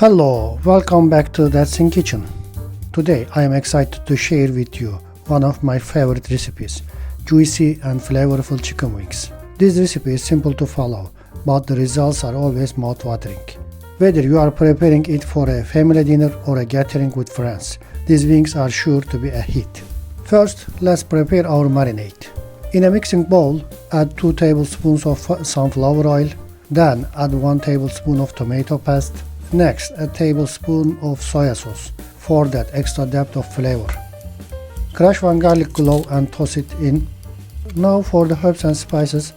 Hello, welcome back to That's in Kitchen. Today I am excited to share with you one of my favorite recipes, juicy and flavorful chicken wings. This recipe is simple to follow, but the results are always mouth-watering. Whether you are preparing it for a family dinner or a gathering with friends, these wings are sure to be a hit. First, let's prepare our marinade. In a mixing bowl, add 2 tablespoons of sunflower oil, then add 1 tablespoon of tomato paste. Next, a tablespoon of soy sauce for that extra depth of flavor. Crush 1 garlic clove and toss it in. Now for the herbs and spices,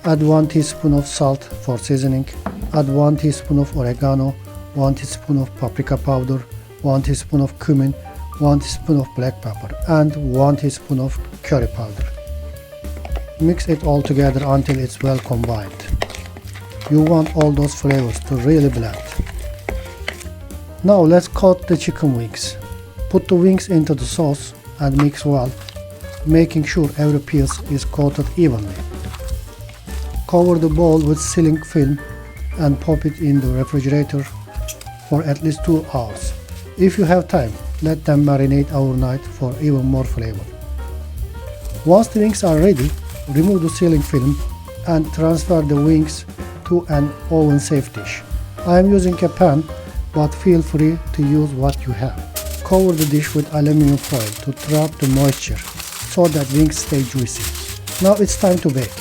add 1 teaspoon of salt for seasoning, add 1 teaspoon of oregano, 1 teaspoon of paprika powder, 1 teaspoon of cumin, 1 teaspoon of black pepper, and 1 teaspoon of curry powder. Mix it all together until it's well combined. You want all those flavors to really blend. Now let's coat the chicken wings. Put the wings into the sauce and mix well, making sure every piece is coated evenly. Cover the bowl with cling film and pop it in the refrigerator for at least 2 hours. If you have time, let them marinate overnight for even more flavor. Once the wings are ready, remove the cling film and transfer the wings to an oven-safe dish. I am using a pan, but feel free to use what you have. Cover the dish with aluminum foil to trap the moisture so that wings stay juicy. Now it's time to bake.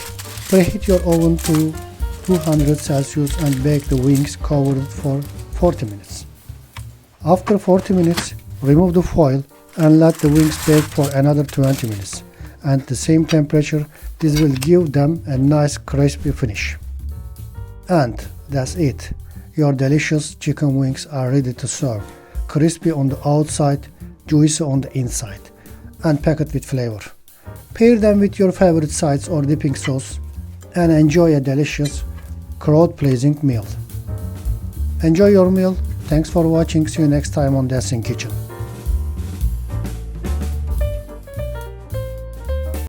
Preheat your oven to 200 Celsius and bake the wings covered for 40 minutes. After 40 minutes, remove the foil and let the wings bake for another 20 minutes. At the same temperature, this will give them a nice crispy finish. And that's it. Your delicious chicken wings are ready to serve, crispy on the outside, juicy on the inside, and packed with flavor. Pair them with your favorite sides or dipping sauce and enjoy a delicious, crowd-pleasing meal. Enjoy your meal. Thanks for watching. See you next time on That's in Kitchen.